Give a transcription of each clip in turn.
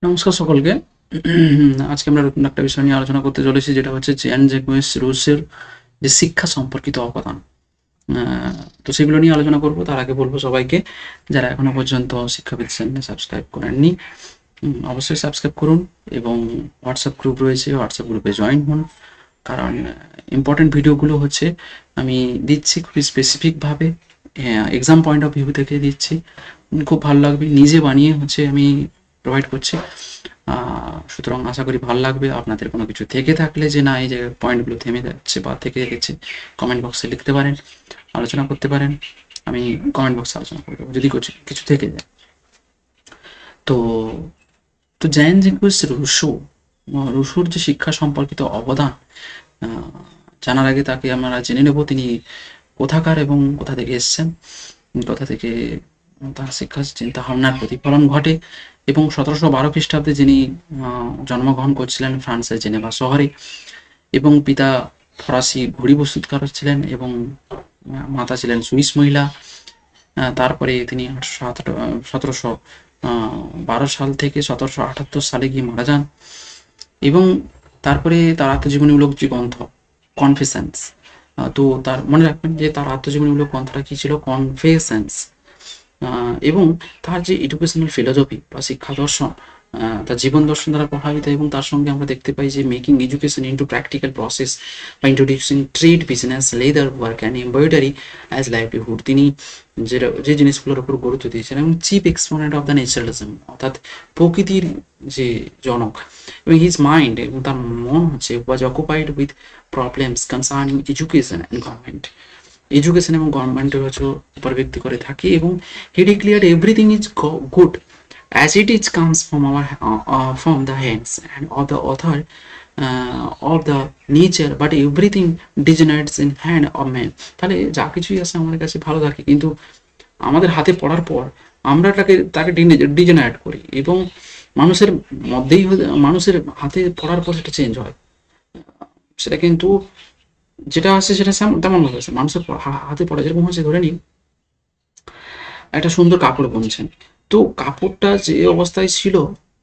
নমস্কার সকলকে। আজকে আমরা নতুন একটা বিষয় নিয়ে আলোচনা করতে চলেছি, যেটা হচ্ছে জ্যান জ্যাকুয়েস রুসোর যে শিক্ষা সম্পর্কিত অবদান। তো সেগুলো নিয়ে আলোচনা করব। তার আগে বলবো সবাইকে, যারা এখনো পর্যন্ত শিক্ষাবিদ চ্যানেলে সাবস্ক্রাইব করেননি, অবশ্যই সাবস্ক্রাইব করুন এবং হোয়াটসঅ্যাপ গ্রুপ রয়েছে, হোয়াটসঅ্যাপ গ্রুপে জয়েন হন। কারণ ইম্পর্টেন্ট ভিডিওগুলো হচ্ছে আমি দিচ্ছি খুবই স্পেসিফিকভাবে, এক্সাম পয়েন্ট অফ ভিউ থেকে দিচ্ছি। খুব ভালো লাগবে, নিজে বানিয়ে হচ্ছে আমি প্রোভাইড করছি। সুতরাং আশা করি ভালো লাগবে। আপনাদের কোনো কিছু থেকে থাকলে যে না এই যে পয়েন্টগুলো থেমে যাচ্ছে বা থেকে গেছে, কমেন্ট বক্সে লিখতে পারেন, আলোচনা করতে পারেন। আমি কমেন্ট বক্সে আলোচনা করে দেবো যদি কিছু থেকে যায়। তো তো জ্যান জিকুইস রুশোর যে শিক্ষা সম্পর্কিত অবদান জানার আগে তাকে আমরা জেনে নেব তিনি কোথাকার এবং কোথা থেকে এসছেন, কোথা থেকে তার শিক্ষা চিন্তা ভাবনার প্রতিফলন ঘটে। এবং 1712 খ্রিস্টাব্দে যিনি জন্মগ্রহণ করছিলেন ফ্রান্সের জেনেভা শহরে, এবং পিতা ফরাসি ঘুড়ি প্রস্তুতকারক ছিলেন এবং মাতা ছিলেন সুইস মহিলা। তারপরে তিনি 1712 সাল থেকে 1778 সালে গিয়ে মারা যান। এবং তারপরে তার আত্মজীবনীমূলক যে গ্রন্থ কনফেশনস, তো তার মনে রাখবেন যে তার আত্মজীবনীমূলক গ্রন্থটা কি ছিল, কনফেশনস। এবং তার যে এডুকেশনাল ফিলোসফি বা শিক্ষা দর্শন, তার জীবন দর্শন দ্বারা প্রভাবিত। এবং তার সঙ্গে আমরা দেখতে পাই যে making education into practical process বা introducing trade, business, leather work and embroidery as livelihood, তিনি যে জিনিসগুলোর উপর গুরুত্ব দিয়েছেন। এবং chief exponent of the naturalism, অর্থাৎ প্রকৃতির যে জনক। এবং হিজ মাইন্ড, এবং তার মন হচ্ছে was occupied with problems concerning education and government, education এবং গভর্নমেন্টের হচ্ছে উপর ভিত্তি করে থাকে। এবং he declared everything is good as it is comes from our from the hands and of the author of the nature, but everything degenerates in hand of man. তাহলে যা কিছুই আছে আমাদের কাছে ভালো থাকে, কিন্তু আমাদের হাতে পড়ার পর আমরা তাকে ডিজেনারেট করি, এবং মানুষের মধ্যেই মানুষের হাতে পড়ার পর সেটা চেঞ্জ হয়। সেটা কিন্তু যেটা আছে সেটা তেমন ভাবে আছে। মানুষের হাতে পড়া যেরকম হচ্ছে, ধরে নিন একটা সুন্দর কাপড় বুনছেন, তো কাপড়টা যে অবস্থায় ছিল,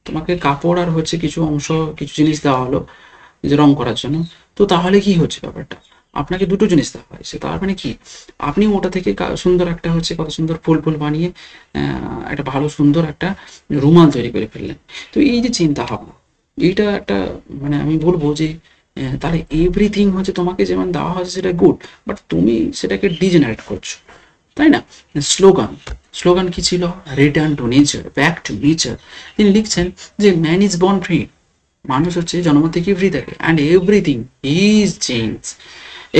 তোমাকে কাপড় আর হচ্ছে কিছু অংশ, কিছু জিনিস দেওয়া হলো যে রং করার জন্য। তো তাহলে কি হচ্ছে ব্যাপারটা, আপনাকে দুটো জিনিস দেওয়া হয়েছে, তার মানে কি আপনি ওটা থেকে সুন্দর একটা হচ্ছে কত সুন্দর ফুল ফুল বানিয়ে একটা ভালো সুন্দর একটা রুমাল তৈরি করে ফেললেন। তো এই যে চিন্তা ভাবনা, এইটা একটা মানে আমি বলবো যে তাহলে এভরিথিং হচ্ছে তোমাকে যেমন দেওয়া হয়েছে সেটা গুড, বাট তুমি সেটাকে ডিজেনারেট করছো, তাই না? স্লোগান স্লোগান কি ছিল, return to nature, back to nature. তিনি লিখছেন যে ম্যান ইজ বর্ন ফ্রি, মানুষ হচ্ছে জন্ম থেকে ফ্রি থাকে, and everything is change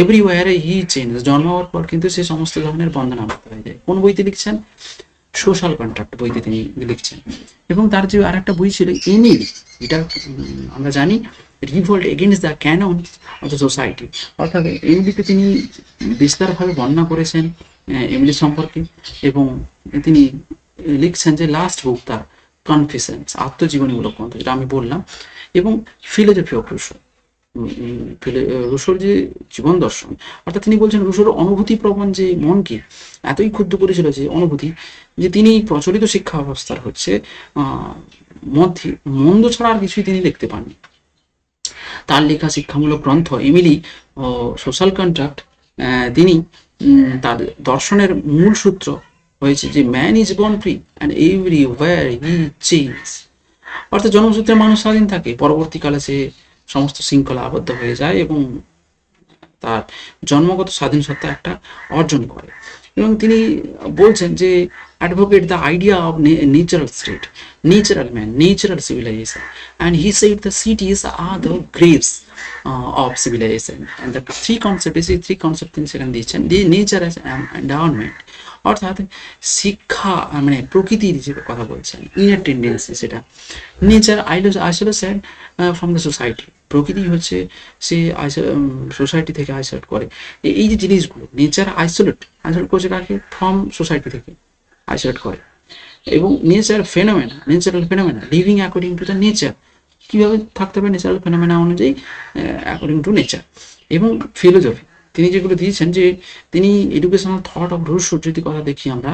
everywhere he change. জন্ম হওয়ার পর কিন্তু সে সমস্ত ধরনের বন্ধন আবদ্ধ হয়ে যায়। কোন বইতে লিখছেন? সোশ্যাল কন্ট্রাক্ট বইতে তিনি লিখছেন। এবং তার যে আর একটা বই ছিল এমিল, এটা আমরা জানি revolt against the canon of the society, অর্থাৎ এমিলিতে তিনি বিস্তারভাবে বর্ণনা করেছেন এমিলি সম্পর্কে। এবং তিনি লিখছেন যে লাস্ট বুক তার কনফেশনস, আত্মজীবনীমূলক গ্রন্থ, যেটা আমি বললাম। এবং ফিলোসফি অফ রুশো, রুশোর যে জীবন দর্শন, অর্থাৎ তিনি বলছেন রুশোর অনুভূতি প্রবণ যে মনকে এতই ক্ষুব্ধ করেছিল, যে অনুভূতি, যে তিনি প্রচলিত শিক্ষা ব্যবস্থার হচ্ছে মধ্যে মন্দ ছাড়া আর কিছুই তিনি দেখতে পাননি। তার লেখা শিক্ষামূলক গ্রন্থ এমিলি ও সোশ্যাল কন্ট্রাক্ট, তিনি তার দর্শনের মূল সূত্র হয়েছে যে man is born free and everywhere he change, অর্থাৎ জন্মসূত্রে মানুষ স্বাধীন থাকে, পরবর্তীকালে সে সমস্ত শৃঙ্খলা আবদ্ধ হয়ে যায় এবং তার জন্মগত স্বাধীন সত্তা একটা অর্জন করে। এবং তিনি বলছেন যে advocate the idea of natural state, natural man, natural civilization, and he said the cities are the graves of civilization. And the three concept তিনি সেখানে দিয়েছেন, দি নেচার অ্যাজ এন্ডাওনমেন্ট, অর্থাৎ শিক্ষা মানে প্রকৃতির যে কথা বলছেন, ইনার টেন্ডেন্সি, সেটা nature isolation from the society, প্রকৃতি হচ্ছে সে সোসাইটি থেকে আইসোলেট করে। এই যে জিনিসগুলো, নেচার আইসোলেট করছে কাকে, ফ্রম সোসাইটি থেকে আইসোলেট করে। এবং natural phenomena living according to the nature, কীভাবে থাকতে হবে ন্যাচারাল ফেনোমেনা অনুযায়ী, অ্যাকর্ডিং টু নেচার। এবং ফিলোসফি তিনি যেগুলো দিয়েছেন, যে তিনি এডুকেশনাল থট অফ রুশো যদি কথা দেখি আমরা,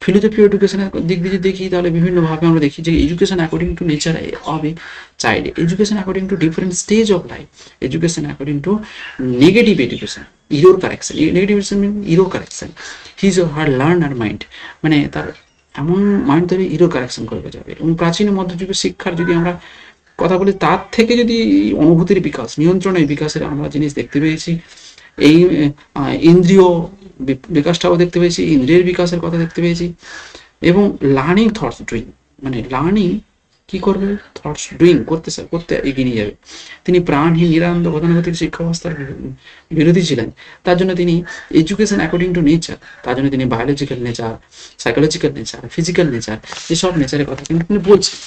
ফিলোসফি এডুকেশনের দিক দিয়ে দেখি তাহলে বিভিন্নভাবে আমরা দেখি যে education according to nature of a child, education according to different stage of life, education according to negative education, error correction, negative education mean error correction, his or her learner mind, মানে তার এমন mind তৈরি error correction করে যাবে। এবং প্রাচীন মধ্যযুগের শিক্ষার যদি আমরা কথা বলি, তার থেকে যদি অনুভূতির বিকাশ, নিয়ন্ত্রণের বিকাশের আমরা জিনিস দেখতে পেয়েছি, এই ইন্দ্রিয় বিকাশটাও দেখতে পেয়েছি, ইন্দ্রিয়ের বিকাশের কথা দেখতে পেয়েছি, এবং লার্নিং থটস ডুইং, মানে লার্নিং কি করবে, থটস ডুইং করতে এগিয়ে নিয়ে যাবে। তিনি প্রাণহীন নিরানন্দ গতানুগতিক শিক্ষা ব্যবস্থার বিরোধী ছিলেন। তার জন্য তিনি এডুকেশন অ্যাকর্ডিং টু নেচার, তার জন্য তিনি biological nature, psychological nature, physical nature, যেসব নেচারের কথা কিন্তু তিনি বলছেন।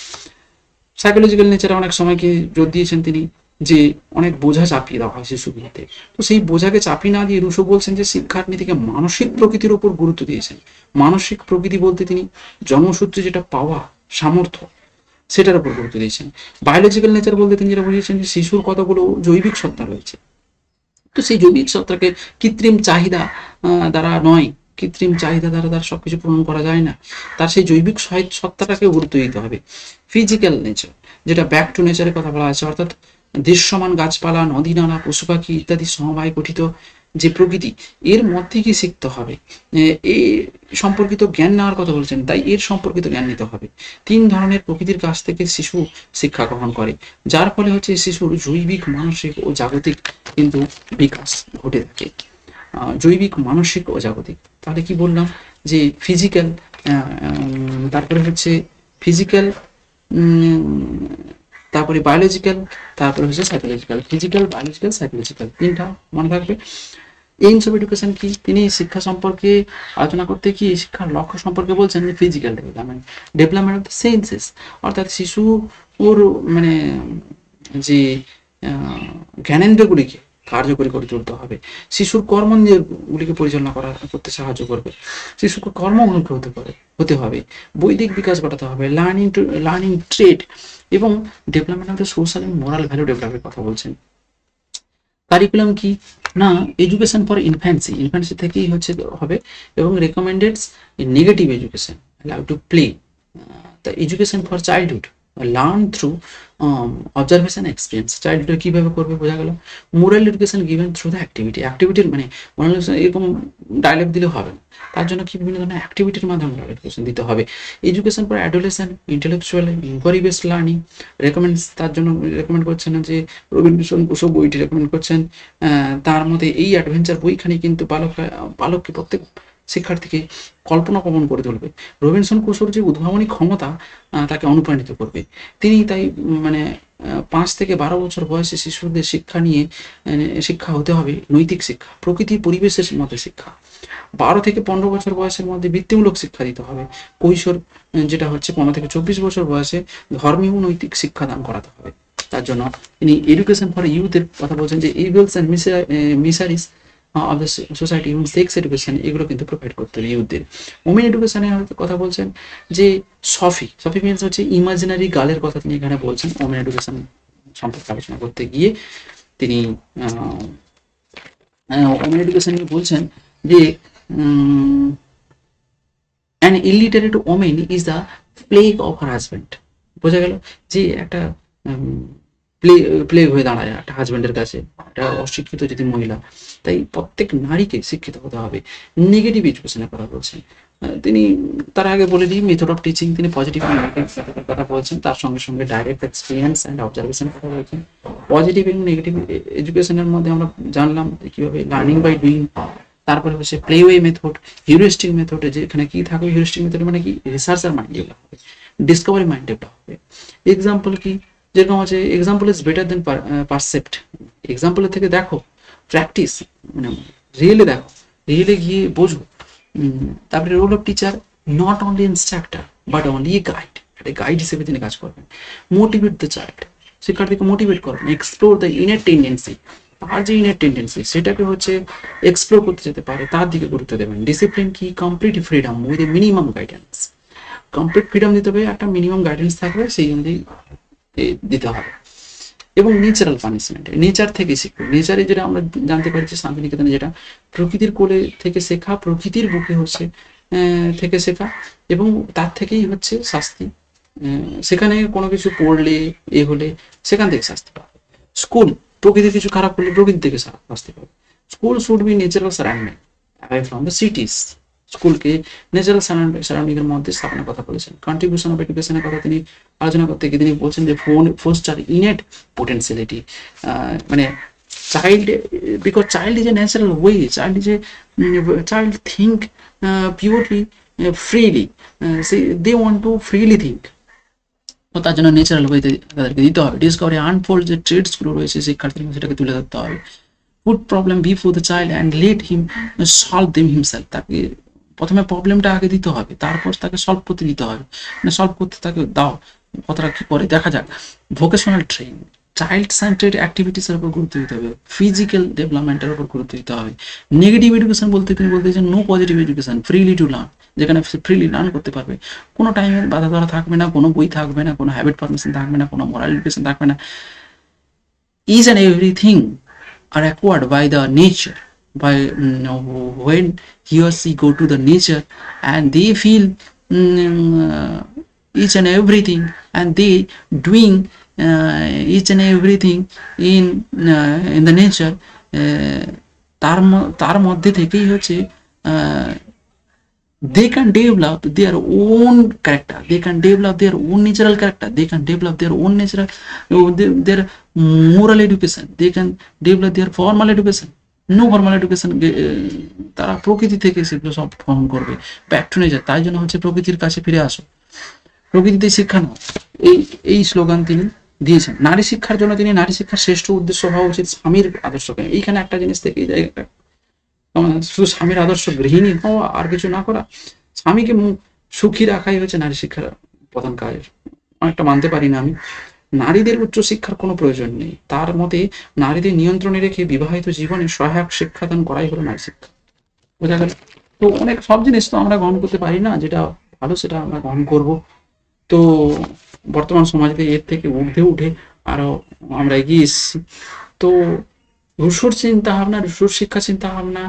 সাইকোলজিক্যাল নেচারে অনেক সময় কি জোর দিয়েছেন তিনি, যে অনেক বোঝা চাপিয়ে দেওয়া হয় শিশুগুলিতে, তো সেই বোঝাকে চাপিয়ে না দিয়ে রুশো বলছেন যে শিক্ষার নীতিকে মানসিক প্রকৃতির ওপর গুরুত্ব দিয়েছেন। মানসিক প্রকৃতি বলতে তিনি জন্মসূত্রে যেটা পাওয়া সামর্থ্য, সেটার উপর গুরুত্ব দিয়েছেন। বায়োলজিক্যাল নেচার বলতে তিনি যেটা বুঝিয়েছেন যে শিশুর কতগুলো জৈবিক সত্তা রয়েছে, তো সেই জৈবিক সত্তাকে কৃত্রিম চাহিদা দ্বারা নয়, কৃত্রিম চাহিদা দ্বারা তার সবকিছু পূরণ করা যায় না, তার সেই জৈবিক সত্তাটাকে গুরুত্ব দিতে হবে। ফিজিক্যাল নেচার, যেটা ব্যাক টু নেচারের কথা বলা আছে, অর্থাৎ দৃশ্যমান গাছপালা, নদী নালা, পশু পাখি ইত্যাদি সমবায় গঠিত যে প্রকৃতি, এর মধ্যে কি শিখতে হবে, এই সম্পর্কিত জ্ঞান নেওয়ার কথা বলছেন, তাই এর সম্পর্কিত জ্ঞান নিতে হবে। 3 ধরনের প্রকৃতির কাছ থেকে শিশু শিক্ষা গ্রহণ করে, যার ফলে হচ্ছে শিশুর জৈবিক, মানসিক ও জাগতিক কিন্তু বিকাশ ঘটে থাকে। জৈবিক, মানসিক ও জাগতিক, তাহলে কি বললাম যে ফিজিক্যাল, তারপরে হচ্ছে ফিজিক্যাল, তারপরে বায়োলজিক্যাল, তারপরে হচ্ছে সাইকোলজিক্যাল। ফিজিক্যাল, বায়োলজিক্যাল, সাইকোলজিক্যাল, 3টা মনে থাকবে। এইমস অফ এডুকেশন কি, তিনি শিক্ষা সম্পর্কে আলোচনা করতে কি শিক্ষার লক্ষ্য সম্পর্কে বলছেন যে physical development, development of the senses, অর্থাৎ শিশু ওর মানে যে জ্ঞানেন্দ্রগুলিকে কার্যকরী করে তুলতে হবে, শিশুর কর্মেন্দ্রিয়গুলিকে পরিচালনা করতে সাহায্য করবে, শিশুকে কর্মমুখী হতে হবে, বৈদিক বিকাশ ঘটাতে হবে, লার্নিং ট্রেড এবং development of the social and moral value ডেভেলপের কথা বলছেন। কারিকুলাম কি না, এডুকেশন ফর ইনফ্যান্সি, ইনফ্যান্সি থেকেই হচ্ছে হবে, এবং recommends negative education, allow to play, the education for childhood, learn through observation experience, childhood কীভাবে করবে বোঝা গেল। Moral education given through the অ্যাক্টিভিটির মানে মোরাল এডুকেশন এরকম ডায়লগ দিলে হবে না, তার জন্য কি বিভিন্ন ধরনের অ্যাক্টিভিটির মাধ্যমে মোরাল এডুকেশন দিতে হবে। Education for adolescent, intellectual, inquiry based learning, recommends, তার জন্য রেকমেন্ড করছেন যে রবীন্দ্রনাথ বসু বইটি রেকমেন্ড করছেন। তার মধ্যে এই অ্যাডভেঞ্চার বইখানি কিন্তু বালককে প্রত্যেক শিক্ষার্থীকে কল্পনা প্রবণ করে তুলবে। রবিনসন ক্রুসোর যে উদ্ভাবনী ক্ষমতা তাকে অনুপ্রাণিত করবে। তিনি তাই মানে 5 থেকে 12 বছর বয়সে শিশুদের শিক্ষা হতে হবে নৈতিক শিক্ষা, প্রকৃতি পরিবেশের মধ্যে শিক্ষা। 12 থেকে 15 বছর বয়সের মধ্যে বৃত্তিমূলক শিক্ষা দিতে হবে। কৈশোর যেটা হচ্ছে 15 থেকে 24 বছর বয়সে ধর্মীয় নৈতিক শিক্ষা দান করাতে হবে। তার জন্য তিনি এডুকেশন ফর ইউথের কথা বলছেন যে evils and miseries of the society এবং সেক্স এডুকেশন, এগুলো কিন্তু প্রোভাইড করতে হবে ইউথদের। ওমেন এডুকেশনের কথা বলছেন যে সফি মিনস হচ্ছে ইমাজিনারি গার্লের কথা তিনি এখানে বলছেন। ওমেন এডুকেশন সম্পর্কে আলোচনা করতে গিয়ে তিনি ওমেন এডুকেশন নিয়ে বলছেন যে an illiterate women is the plague of her husband, বোঝা গেল যে একটা প্লেগ হয়ে দাঁড়ায় একটা হাজব্যান্ডের কাছে একটা অশিক্ষিত যদি মহিলা, তাই প্রত্যেক নারীকে শিক্ষিত হতে হবে। নেগেটিভ এডুকেশনের কথা বলছেন তিনি, তার আগে বলে দিই মেথড অফ টিচিং, তিনি পজিটিভ কথা বলছেন, তার সঙ্গে সঙ্গে ডাইরেক্ট এক্সপিরিয়েন্স অ্যান্ড অবজারভেশনের কথা বলছেন। পজিটিভ এবং নেগেটিভ এডুকেশনের মধ্যে আমরা জানলাম কিভাবে লার্নিং বাই ডুইং, তারপরে হচ্ছে প্লেওয়ে মেথড, হিউরিস্টিক মেথড, যেখানে কি থাকবে হিউরিস্টিক মেথড মানে কি রিসার্চার মাইন্ড ডেভেলপ হবে, ডিসকভারি মাইন্ড ডেভেলপ হবে। এক্সাম্পল কি, যেরকম আছে example is better then percept, এক্সাম্পলের থেকে দেখো, প্র্যাকটিস মানে রিয়েলে দেখো, রিয়েলে গিয়ে বোঝো। তারপরে role of teacher, not only instructor but only a guide, একটা গাইড হিসেবে তিনি কাজ করবেন। মোটিভেট দ্য চাইল্ড, শিক্ষার্থীকে মোটিভেট করবেন। এক্সপ্লোর দ্য ইনার টেন্ডেন্সি, তার যে ইনার টেন্ডেন্সি সেটাকে হচ্ছে এক্সপ্লোর করতে যেতে পারে, তার দিকে গুরুত্ব দেবেন। ডিসিপ্লিন কি, complete freedom with a minimum guidance, complete freedom দিতে হবে, একটা মিনিমাম গাইডেন্স থাকবে, সেই অনুযায়ী দিতে হবে। এবং নেচারাল পানিশমেন্ট, নেচার থেকে শিখবে। নেচারে যেটা আমরা জানতে পারছি শান্তিনিকেতনে, যেটা প্রকৃতির কোলে থেকে শেখা, প্রকৃতির বুকে হচ্ছে থেকে শেখা, এবং তার থেকেই হচ্ছে শাস্তি। সেখানে কোনো কিছু পড়লে হলে সেখান থেকে শাস্তি পাবে। স্কুল প্রকৃতির কিছু খারাপ করলে প্রকৃতি থেকে শাস্তি পাবে। School should be natural surrounding away from the cities. স্কুলকে ন্যাচারাল সারাউন্ডিং এর মধ্যে স্থাপনের কথা বলেছেন। কন্ট্রিবিউশন অফ এডুকেশনের কথা তিনি আলোচনা করতে গিয়ে তিনি বলছেন যে ফোস্টার ইনেট পোটেন্সিয়ালিটি, মানে child, because child is a natural way, child think purely, freely, they want to freely think, তো তার জন্য ন্যাচারাল ওয়েতে তাদেরকে দিতে হবে। ডিসকভারি আনফোল্ড যে ট্রেডসগুলো রয়েছে শিক্ষার্থীর মধ্যে সেটাকে তুলে ধরতে হবে। Put problem before the child and let him solve them himself, তাকে প্রথমে প্রবলেমটা আগে দিতে হবে, তারপর তাকে সলভ করতে দিতে হবে, মানে সলভ করতে তাকে দাও, কথাটা কি করে দেখা যাক। ভোকেশনাল ট্রেনিং, চাইল্ড সেন্টার্ড অ্যাক্টিভিটিসের উপর গুরুত্ব দিতে হবে, ফিজিক্যাল ডেভেলপমেন্টের উপর গুরুত্ব দিতে হবে। নেগেটিভ এডুকেশন বলতে তিনি বলতে চান no positive education, freely to learn, যেখানে ফ্রিলি লার্ন করতে পারবে, কোনো টাইমের বাধা ধরা থাকবে না, কোনো বই থাকবে না, কোনো হ্যাবিট ফরমেশন থাকবে না, কোনো মোরাল এডুকেশন থাকবে না। Each and everything are acquired by the nature, by when he or she go to the nature and they feel each and everything, and they doing each and everything in the nature, তার মধ্যে থেকেই হচ্ছে they can develop their own character, they can develop their own natural character, they can develop their own natural, their moral education, they can develop their formal education, no formal education, তারা প্রকৃতি থেকে সেগুলো সব form করবে, back to nature. তাই জন্য হচ্ছে প্রকৃতির কাছে ফিরে আসো, প্রকৃতিতে শিক্ষা নাও, এই স্লোগান তিনি দিয়েছেন। নারী শিক্ষার জন্য তিনি নারী শিক্ষার শ্রেষ্ঠ উদ্দেশ্য হওয়া উচিত স্বামীর আদর্শকে। এইখানে একটা জিনিস থেকেই যায়, শুধু স্বামীর আদর্শ গৃহিণী হওয়া আর কিছু না করা, স্বামীকে সুখী রাখাই হচ্ছে নারী শিক্ষার প্রধান কাজ। অনেকটা মানতে পারি না আমি। নারীদের উচ্চ শিক্ষার কোনো প্রয়োজন নেই, তার মতে নারীদের নিয়ন্ত্রণে রেখে বিবাহিত জীবনে সহায়ক শিক্ষাদান করাই হলো নারী শিক্ষা। বোঝা গেল? তো অনেক সব জিনিস তো আমরা গ্রহণ করতে পারি না, যেটা ভালো সেটা আমরা গ্রহণ করব। তো বর্তমান সমাজে এর থেকে ঊর্ধ্বে উঠে আরো আমরা এগিয়ে এসেছি। তো রুশোর চিন্তা ভাবনা, রুশোর শিক্ষা চিন্তা ভাবনা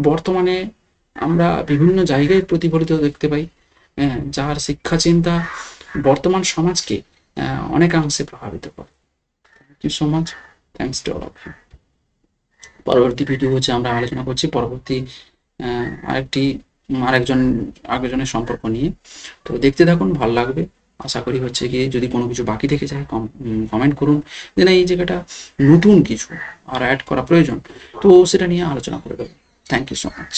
বর্তমানে আমরা বিভিন্ন জায়গায় প্রতিফলিত দেখতে পাই, যার শিক্ষা চিন্তা বর্তমান সমাজকে অনেকাংশে প্রভাবিত করে। Thank you so much, thanks to all of you. পরবর্তী ভিডিও হচ্ছে আমরা আলোচনা করছি পরবর্তী আরেকজনের সম্পর্ক নিয়ে। তো দেখতে থাকুন, ভালো লাগবে আশা করি। হচ্ছে গিয়ে যদি কোনো কিছু বাকি থেকে যায় কমেন্ট করুন যে না এই জায়গাটা নতুন কিছু আর অ্যাড করা প্রয়োজন, তো সেটা নিয়ে আলোচনা করে দেবো। Thank you so much.